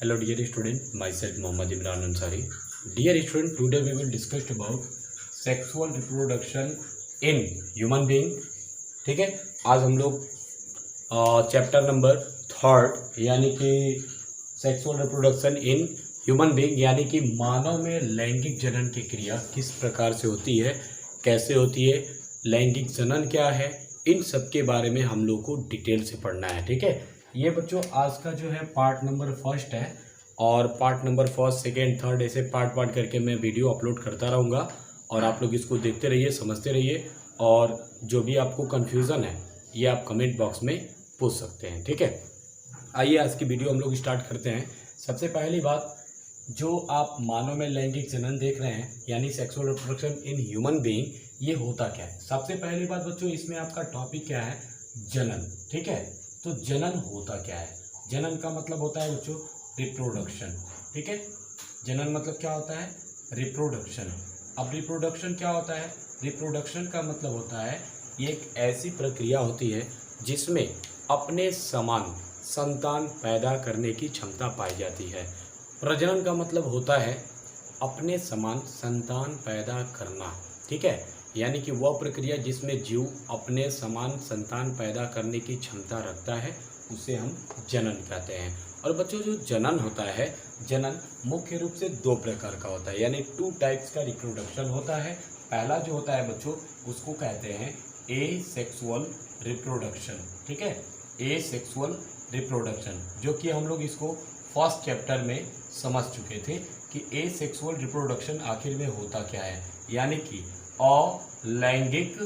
Hello dear student, myself Mohammad Imran Ansari. Dear student, today we will discuss about sexual reproduction in human being. ठीक है, आज हम लोग chapter number 3 यानी कि sexual reproduction in human being यानी कि मानव में लैंगिक जनन की क्रिया किस प्रकार से होती है, कैसे होती है, लैंगिक जनन क्या है, इन सब के बारे में हम लोग को डिटेल से पढ़ना है। ठीक है, ये बच्चों आज का जो है पार्ट नंबर 1 है और पार्ट नंबर 1, 2, 3 ऐसे पार्ट करके मैं वीडियो अपलोड करता रहूँगा और आप लोग इसको देखते रहिए, समझते रहिए और जो भी आपको कन्फ्यूज़न है ये आप कमेंट बॉक्स में पूछ सकते हैं। ठीक है, आइए आज की वीडियो हम लोग स्टार्ट करते हैं। सबसे पहली बात, जो आप मानव में लैंगिक जनन देख रहे हैं यानी sexual reproduction in human being, ये होता क्या है। सबसे पहली बात बच्चों, इसमें आपका टॉपिक क्या है, जनन। ठीक है, तो जनन होता क्या है। जनन का मतलब होता है बच्चों रिप्रोडक्शन। ठीक है, जनन मतलब क्या होता है, रिप्रोडक्शन। अब रिप्रोडक्शन क्या होता है, रिप्रोडक्शन का मतलब होता है ये एक ऐसी प्रक्रिया होती है जिसमें अपने समान संतान पैदा करने की क्षमता पाई जाती है। प्रजनन का मतलब होता है अपने समान संतान पैदा करना। ठीक है, यानी कि वह प्रक्रिया जिसमें जीव अपने समान संतान पैदा करने की क्षमता रखता है उसे हम जनन कहते हैं। और बच्चों जो जनन होता है, जनन मुख्य रूप से 2 प्रकार का होता है यानी 2 टाइप्स का रिप्रोडक्शन होता है। पहला जो होता है बच्चों उसको कहते हैं एसेक्सुअल रिप्रोडक्शन। ठीक है, एसेक्सुअल रिप्रोडक्शन, जो कि हम लोग इसको फर्स्ट चैप्टर में समझ चुके थे कि एसेक्सुअल रिप्रोडक्शन आखिर में होता क्या है, यानी कि अलैंगिक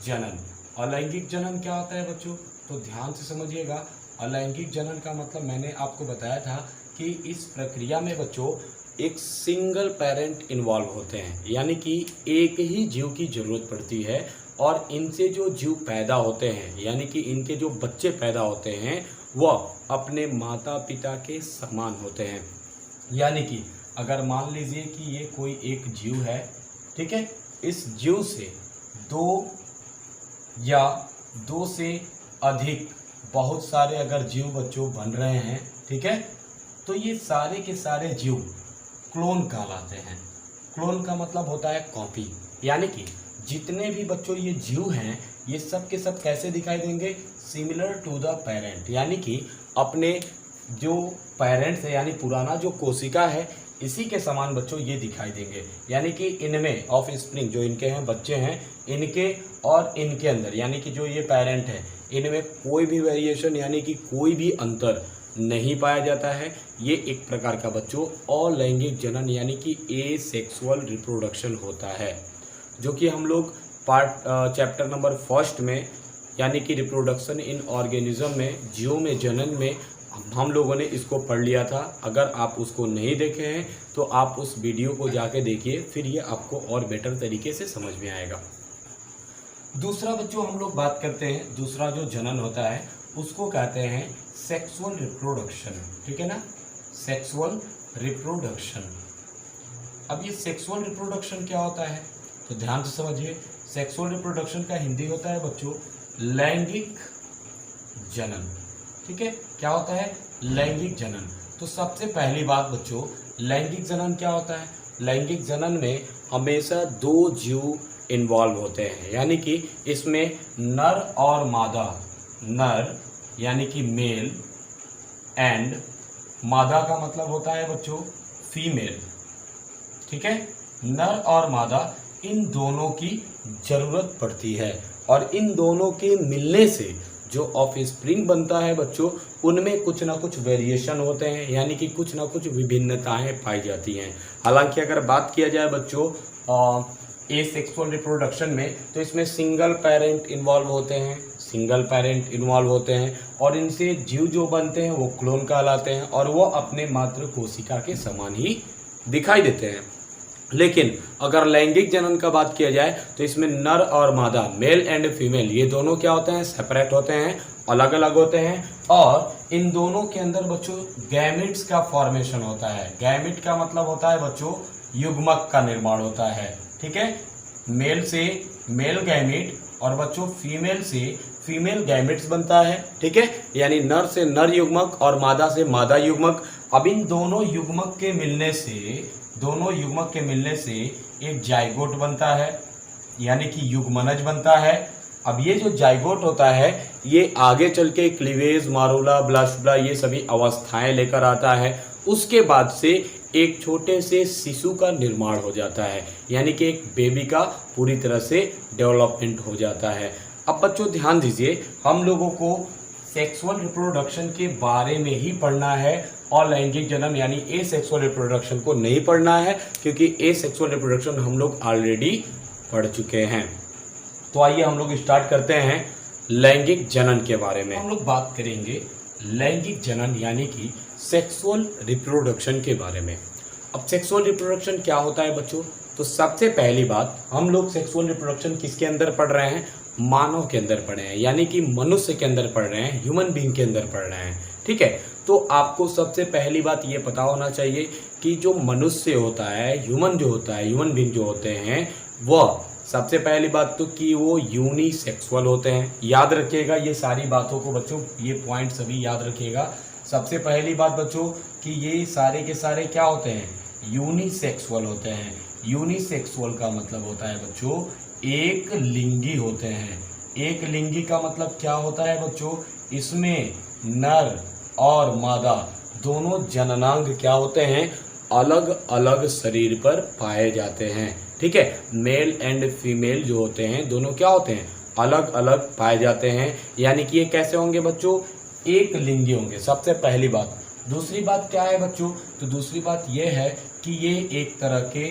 जनन। अलैंगिक जनन क्या होता है बच्चों, तो ध्यान से समझिएगा। अलैंगिक जनन का मतलब मैंने आपको बताया था कि इस प्रक्रिया में बच्चों एक सिंगल पेरेंट इन्वॉल्व होते हैं, यानी कि एक ही जीव की जरूरत पड़ती है और इनसे जो जीव पैदा होते हैं यानी कि इनके जो बच्चे पैदा होते हैं वह अपने माता पिता के समान होते हैं। यानी कि अगर मान लीजिए कि ये कोई एक जीव है, ठीक है, इस जीव से 2 या 2 से अधिक बहुत सारे अगर जीव बच्चों बन रहे हैं, ठीक है, तो ये सारे के सारे जीव क्लोन कहलाते हैं। क्लोन का मतलब होता है कॉपी, यानी कि जितने भी बच्चों ये जीव हैं ये सब के सब कैसे दिखाई देंगे, सिमिलर टू द पेरेंट, यानी कि अपने जो पेरेंट्स है यानी पुराना जो कोशिका है इसी के समान बच्चों ये दिखाई देंगे। यानी कि इनमें ऑफ स्प्रिंग जो इनके हैं बच्चे हैं, इनके और इनके अंदर यानी कि जो ये पेरेंट है इनमें कोई भी वेरिएशन यानी कि कोई भी अंतर नहीं पाया जाता है। ये एक प्रकार का बच्चों अलैंगिक जनन यानी कि एसेक्सुअल रिप्रोडक्शन होता है, जो कि हम लोग चैप्टर नंबर 1 में यानी कि रिप्रोडक्शन इन ऑर्गेनिज्म में, जीवों में जनन में हम लोगों ने इसको पढ़ लिया था। अगर आप उसको नहीं देखे हैं तो आप उस वीडियो को जाके देखिए, फिर ये आपको और बेटर तरीके से समझ में आएगा। दूसरा बच्चों हम लोग बात करते हैं, दूसरा जो जनन होता है उसको कहते हैं सेक्सुअल रिप्रोडक्शन। ठीक है ना, सेक्सुअल रिप्रोडक्शन। अब ये सेक्सुअल रिप्रोडक्शन क्या होता है तो ध्यान से समझिए। सेक्सुअल रिप्रोडक्शन का हिंदी होता है बच्चों लैंगिक जनन। ठीक है, क्या होता है, लैंगिक जनन। तो सबसे पहली बात बच्चों, लैंगिक जनन क्या होता है। लैंगिक जनन में हमेशा 2 जीव इन्वॉल्व होते हैं, यानी कि इसमें नर और मादा, नर यानी कि मेल एंड मादा का मतलब होता है बच्चों फीमेल। ठीक है, नर और मादा इन दोनों की जरूरत पड़ती है और इन दोनों के मिलने से जो ऑफ स्प्रिंग बनता है बच्चों उनमें कुछ ना कुछ वेरिएशन होते हैं, यानी कि कुछ ना कुछ विभिन्नताएं पाई जाती हैं। हालांकि अगर बात किया जाए बच्चों एसेक्सुअल रिप्रोडक्शन में तो इसमें सिंगल पेरेंट इन्वॉल्व होते हैं, सिंगल पेरेंट इन्वॉल्व होते हैं और इनसे जीव जो बनते हैं वो क्लोन कहलाते हैं और वो अपने मातृ कोशिका के समान ही दिखाई देते हैं। लेकिन अगर लैंगिक जनन का बात किया जाए तो इसमें नर और मादा, मेल एंड फीमेल, ये दोनों क्या होते हैं, सेपरेट होते हैं, अलग अलग होते हैं और इन दोनों के अंदर बच्चों गैमेट्स का फॉर्मेशन होता है। गैमेट का मतलब होता है बच्चों युग्मक का निर्माण होता है। ठीक है, मेल से मेल गैमेट और बच्चों फीमेल से फीमेल गैमेट्स बनता है। ठीक है, यानी नर से नर युग्मक और मादा से मादा युग्मक अब इन दोनों युग्मक के मिलने से एक जाइगोट बनता है, यानी कि युग्मनज बनता है। अब ये जो जाइगोट होता है ये आगे चल के क्लीवेज, मारूला, ब्लास्टुला ये सभी अवस्थाएं लेकर आता है। उसके बाद से एक छोटे से शिशु का निर्माण हो जाता है, यानी कि एक बेबी का पूरी तरह से डेवलपमेंट हो जाता है। अब बच्चों ध्यान दीजिए, हम लोगों को सेक्सुअल रिप्रोडक्शन के बारे में ही पढ़ना है और लैंगिक जन्म यानी ए सेक्सुअल रिप्रोडक्शन को नहीं पढ़ना है, क्योंकि ए सेक्सुअल रिप्रोडक्शन हम लोग ऑलरेडी पढ़ चुके हैं। तो आइए हम लोग स्टार्ट करते हैं लैंगिक जनन के बारे में। हम लोग बात करेंगे लैंगिक जनन यानी कि सेक्सुअल रिप्रोडक्शन के बारे में। अब सेक्सुअल रिप्रोडक्शन क्या होता है बच्चों? तो सबसे पहली बात, हम लोग सेक्सुअल रिप्रोडक्शन किसके अंदर पढ़ रहे हैं? मानव के अंदर पढ़ रहे हैं, यानी कि मनुष्य के अंदर पढ़ रहे हैं, ह्यूमन बीइंग के अंदर पढ़ रहे हैं। ठीक है, तो आपको सबसे पहली बात ये पता होना चाहिए कि जो मनुष्य होता है, ह्यूमन जो होता है, ह्यूमन बीइंग जो होते हैं, वह सबसे पहली बात तो कि वो यूनिसेक्सुअल होते हैं। याद रखिएगा ये सारी बातों को बच्चों, ये पॉइंट सभी याद रखिएगा। सबसे पहली बात बच्चों कि ये सारे के सारे क्या होते हैं? यूनिसेक्सुअल होते हैं। यूनिसेक्सुअल का मतलब होता है बच्चों एक लिंगी होते हैं। एक लिंगी का मतलब क्या होता है बच्चों? इसमें नर और मादा दोनों जननांग क्या होते हैं? अलग अलग शरीर पर पाए जाते हैं। ठीक है, मेल एंड फीमेल जो होते हैं दोनों क्या होते हैं? अलग अलग पाए जाते हैं। यानी कि ये कैसे होंगे बच्चों? एक लिंगी होंगे, सबसे पहली बात। दूसरी बात क्या है बच्चों? तो दूसरी बात ये है कि ये एक तरह के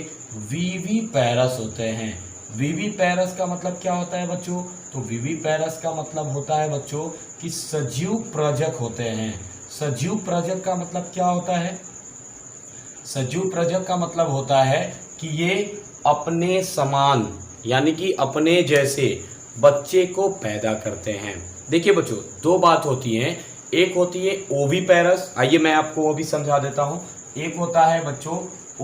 विविपेरस होते हैं। विविपेरस का मतलब क्या होता है बच्चों? तो विविपेरस का मतलब होता है बच्चों कि सजीव प्रजक होते हैं। सजीव प्रजक का मतलब क्या होता है? सजीव प्रजक का मतलब होता है कि ये अपने समान यानी कि अपने जैसे बच्चे को पैदा करते हैं। देखिए बच्चों, दो बात होती हैं। एक होती है ओविपेरस, आइए मैं आपको वो भी समझा देता हूँ। एक होता है बच्चों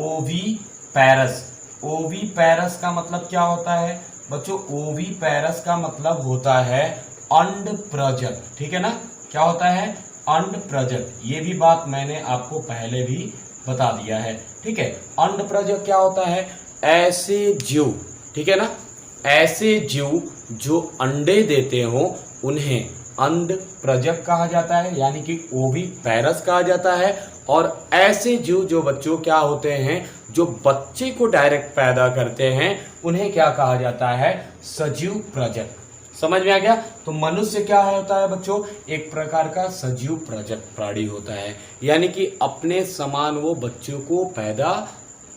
ओविपेरस। ओविपेरस का मतलब क्या होता है बच्चों? ओविपेरस का मतलब होता है अंड प्रजक। ठीक है ना, क्या होता है? अंड प्रजक। ये भी बात मैंने आपको पहले भी बता दिया है। ठीक है, अंड प्रजक क्या होता है? ऐसे जीव, ठीक है ना, ऐसे जीव जो अंडे देते हो उन्हें अंड प्रजक कहा जाता है, यानी कि ओविपेरस कहा जाता है। और ऐसे जीव जो बच्चों क्या होते हैं, जो बच्चे को डायरेक्ट पैदा करते हैं, उन्हें क्या कहा जाता है? सजीव प्रजक। समझ में आ गया? तो मनुष्य क्या होता है बच्चों? एक प्रकार का सजीव प्रजक प्राणी होता है, यानी कि अपने समान वो बच्चों को पैदा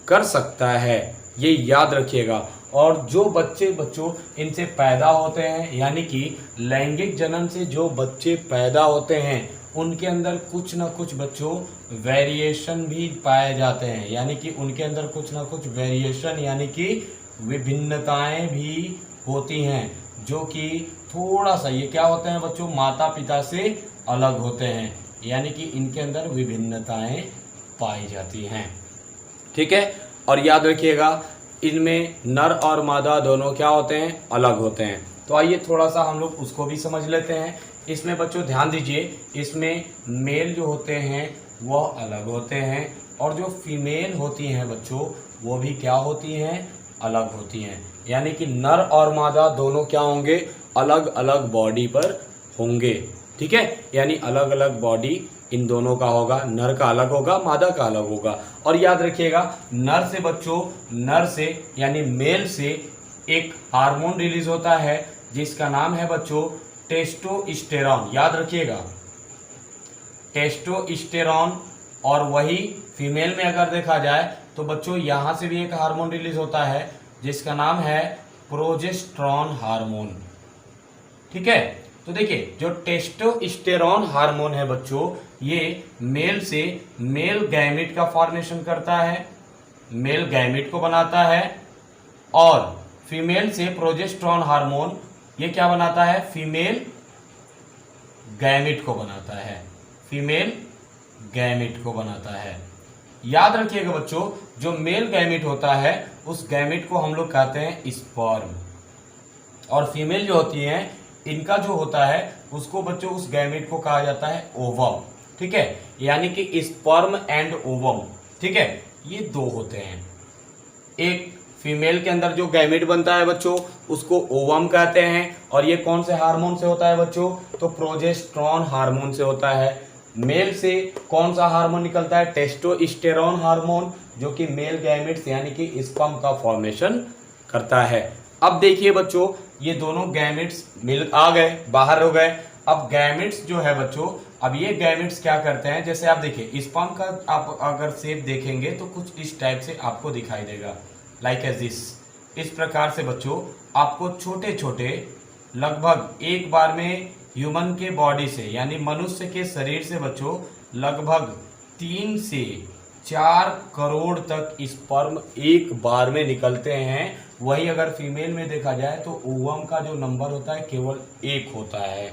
कर सकता है। ये याद रखिएगा। और जो बच्चे बच्चों इनसे पैदा होते हैं, यानी कि लैंगिक जनन से जो बच्चे पैदा होते हैं, उनके अंदर कुछ ना कुछ बच्चों वेरिएशन भी पाए जाते हैं। यानी कि उनके अंदर कुछ ना कुछ वेरिएशन यानी कि विभिन्नताएं भी होती हैं, जो कि थोड़ा सा ये क्या होते हैं बच्चों? माता पिता से अलग होते हैं, यानी कि इनके अंदर विभिन्नताएं पाई जाती हैं। ठीक है, और याद रखिएगा इनमें नर और मादा दोनों क्या होते हैं? अलग होते हैं। तो आइए थोड़ा सा हम लोग उसको भी समझ लेते हैं। इसमें बच्चों ध्यान दीजिए, इसमें मेल जो होते हैं वह अलग होते हैं, और जो फीमेल होती हैं बच्चों वो भी क्या होती हैं? अलग होती हैं। यानी कि नर और मादा दोनों क्या होंगे? अलग अलग बॉडी पर होंगे। ठीक है, यानी अलग अलग बॉडी इन दोनों का होगा। नर का अलग होगा, मादा का अलग होगा। और याद रखिएगा, नर से बच्चों, नर से यानी मेल से एक हार्मोन रिलीज होता है जिसका नाम है बच्चों टेस्टोस्टेरॉन। याद रखिएगा, टेस्टोस्टेरॉन। और वही फीमेल में अगर देखा जाए तो बच्चों यहाँ से भी एक हार्मोन रिलीज होता है जिसका नाम है प्रोजेस्टेरॉन हार्मोन। ठीक है, तो देखिए जो टेस्टोस्टेरॉन हार्मोन है बच्चों, ये मेल से मेल गैमेट का फॉर्मेशन करता है, मेल गैमेट को बनाता है। और फीमेल से प्रोजेस्टेरॉन हार्मोन ये क्या बनाता है? फीमेल गैमेट को बनाता है, फीमेल गैमेट को बनाता है। याद रखिएगा बच्चों, जो मेल गैमेट होता है उस गैमेट को हम लोग कहते हैं स्पर्म, और फीमेल जो होती हैं इनका जो होता है उसको बच्चों उस गैमेट को कहा जाता है ओवम। ठीक है, यानी कि स्पर्म एंड ओवम, ठीक है, ये दो होते हैं। एक फीमेल के अंदर जो गैमेट बनता है बच्चों उसको ओवम कहते हैं, और ये कौन से हार्मोन से होता है बच्चों, तो प्रोजेस्टेरॉन हार्मोन से होता है। मेल से कौन सा हार्मोन निकलता है, टेस्टोस्टेरोन हार्मोन, जो कि मेल गैमेट्स यानी कि स्पर्म का फॉर्मेशन करता है। अब देखिए बच्चों, ये दोनों गैमेट्स मिल आ गए, बाहर हो गए। अब गैमेट्स जो है बच्चों, अब ये गैमेट्स क्या करते हैं, जैसे आप देखिए स्पर्म का आप अगर शेप देखेंगे तो कुछ इस टाइप से आपको दिखाई देगा, लाइक एज दिस। इस प्रकार से बच्चों आपको छोटे छोटे लगभग एक बार में ह्यूमन के बॉडी से यानी मनुष्य के शरीर से बच्चों लगभग 3 से 4 करोड़ तक स्पर्म एक बार में निकलते हैं। वही अगर फीमेल में देखा जाए तो ओवम का जो नंबर होता है केवल 1 होता है,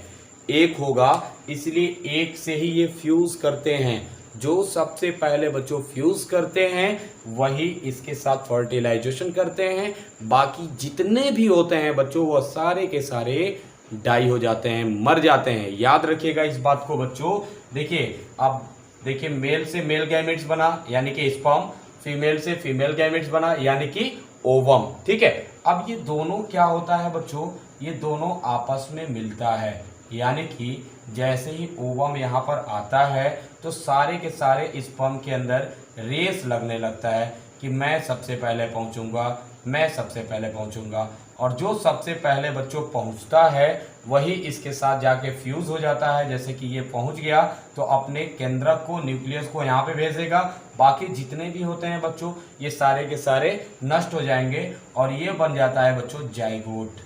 1 होगा, इसलिए 1 से ही ये फ्यूज करते हैं। जो सबसे पहले बच्चों फ्यूज करते हैं वही इसके साथ फर्टिलाइजेशन करते हैं। बाकी जितने भी होते हैं बच्चों वो सारे के सारे डाई हो जाते हैं, मर जाते हैं। याद रखिएगा इस बात को बच्चों। देखिए अब देखिए, मेल से मेल गैमेट्स बना यानी कि स्पर्म, फीमेल से फीमेल गैमेट्स बना यानी कि ओवम, ठीक है। अब ये दोनों क्या होता है बच्चों, ये दोनों आपस में मिलता है, यानी कि जैसे ही ओवम यहाँ पर आता है तो सारे के सारे स्पर्म के अंदर रेस लगने लगता है कि मैं सबसे पहले पहुँचूंगा, मैं सबसे पहले पहुँचूंगा। और जो सबसे पहले बच्चों पहुँचता है वही इसके साथ जाके फ्यूज हो जाता है। जैसे कि ये पहुँच गया तो अपने केंद्रक को, न्यूक्लियस को यहाँ पे भेजेगा। बाकी जितने भी होते हैं बच्चों ये सारे के सारे नष्ट हो जाएंगे और ये बन जाता है बच्चों जाइगोट।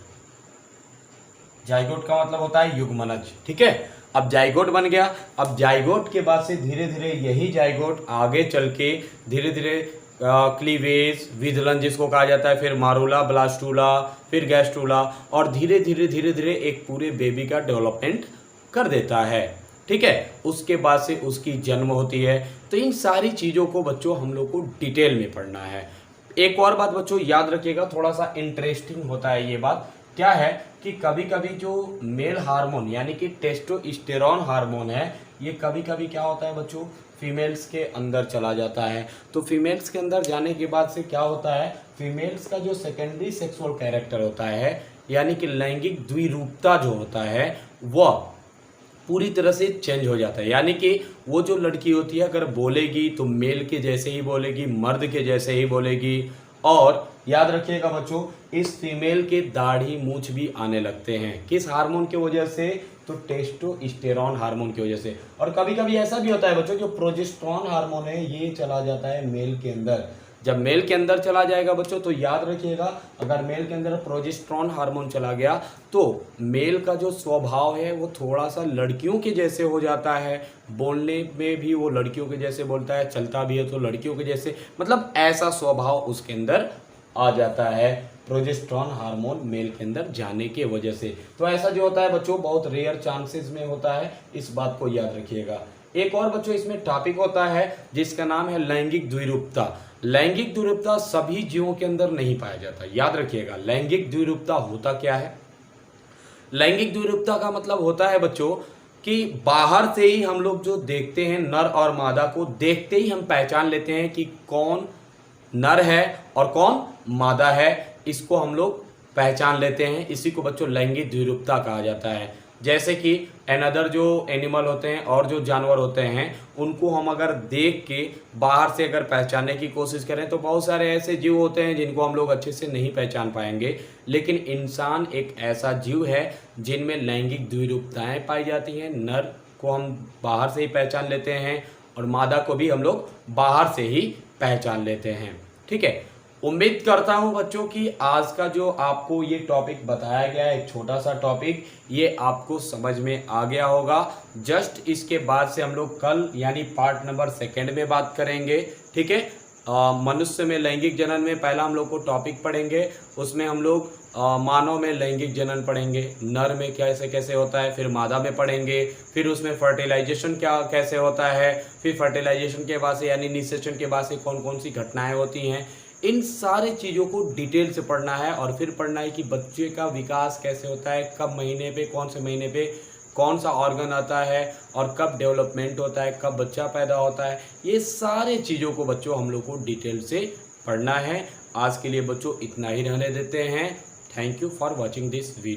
जाइगोट का मतलब होता है युग्मनज, ठीक है। अब जाइगोट बन गया। अब जाइगोट के बाद से धीरे धीरे यही जाइगोट आगे चल के धीरे धीरे क्लीवेज, विधलन जिसको कहा जाता है, फिर मारूला, ब्लास्टूला, फिर गैस्ट्रूला, और धीरे धीरे धीरे धीरे एक पूरे बेबी का डेवलपमेंट कर देता है, ठीक है। उसके बाद से उसकी जन्म होती है। तो इन सारी चीज़ों को बच्चों हम लोग को डिटेल में पढ़ना है। एक और बात बच्चों याद रखिएगा, थोड़ा सा इंटरेस्टिंग होता है ये बात, क्या है कि कभी कभी जो मेल हार्मोन यानी कि टेस्टोस्टेरोन हार्मोन है, ये कभी कभी क्या होता है बच्चों फीमेल्स के अंदर चला जाता है। तो फीमेल्स के अंदर जाने के बाद से क्या होता है, फीमेल्स का जो सेकेंडरी सेक्सुअल कैरेक्टर होता है यानी कि लैंगिक द्विरूपता जो होता है वह पूरी तरह से चेंज हो जाता है। यानी कि वो जो लड़की होती है अगर बोलेगी तो मेल के जैसे ही बोलेगी, मर्द के जैसे ही बोलेगी। और याद रखिएगा बच्चों, इस फीमेल के दाढ़ी मूछ भी आने लगते हैं। किस हार्मोन की वजह से, तो टेस्टोस्टेरोन हार्मोन की वजह से। और कभी कभी ऐसा भी होता है बच्चों, जो प्रोजेस्टेरोन हार्मोन है ये चला जाता है मेल के अंदर। जब मेल के अंदर चला जाएगा बच्चों तो याद रखिएगा, अगर मेल के अंदर प्रोजेस्टेरोन हार्मोन चला गया तो मेल का जो स्वभाव है वो थोड़ा सा लड़कियों के जैसे हो जाता है। बोलने में भी वो लड़कियों के जैसे बोलता है, चलता भी है तो लड़कियों के जैसे, मतलब ऐसा स्वभाव उसके अंदर आ जाता है प्रोजेस्टेरोन हार्मोन मेल के अंदर जाने की वजह से। तो ऐसा जो होता है बच्चों बहुत रेयर चांसेस में होता है, इस बात को याद रखिएगा। एक और बच्चों इसमें टॉपिक होता है जिसका नाम है लैंगिक द्विरूपता। लैंगिक द्विरूपता सभी जीवों के अंदर नहीं पाया जाता, याद रखिएगा। लैंगिक द्विरूपता होता क्या है, लैंगिक द्विरूपता का मतलब होता है बच्चों कि बाहर से ही हम लोग जो देखते हैं नर और मादा को, देखते ही हम पहचान लेते हैं कि कौन नर है और कौन मादा है, इसको हम लोग पहचान लेते हैं। इसी को बच्चों लैंगिक द्विरूपता कहा जाता है। जैसे कि अनदर जो एनिमल होते हैं और जो जानवर होते हैं उनको हम अगर देख के बाहर से अगर पहचानने की कोशिश करें तो बहुत सारे ऐसे जीव होते हैं जिनको हम लोग अच्छे से नहीं पहचान पाएंगे। लेकिन इंसान एक ऐसा जीव है जिनमें लैंगिक द्विरूपताएं पाई जाती हैं। नर को हम बाहर से ही पहचान लेते हैं और मादा को भी हम लोग बाहर से ही पहचान लेते हैं, ठीक है। उम्मीद करता हूं बच्चों कि आज का जो आपको ये टॉपिक बताया गया है, एक छोटा सा टॉपिक, ये आपको समझ में आ गया होगा। जस्ट इसके बाद से हम लोग कल यानी पार्ट नंबर 2 में बात करेंगे, ठीक है। मनुष्य में लैंगिक जनन में पहला हम लोग को टॉपिक पढ़ेंगे, उसमें हम लोग मानव में लैंगिक जनन पढ़ेंगे, नर में कैसे कैसे होता है, फिर मादा में पढ़ेंगे, फिर उसमें फर्टिलाइजेशन क्या कैसे होता है, फिर फर्टिलाइजेशन के बाद से यानी निषेचन के बाद से कौन कौन सी घटनाएं होती हैं। इन सारे चीज़ों को डिटेल से पढ़ना है और फिर पढ़ना है कि बच्चे का विकास कैसे होता है, कब महीने पे, कौन से महीने पे कौन सा ऑर्गन आता है और कब डेवलपमेंट होता है, कब बच्चा पैदा होता है, ये सारे चीज़ों को बच्चों हम लोग को डिटेल से पढ़ना है। आज के लिए बच्चों इतना ही रहने देते हैं। Thank you for watching this video.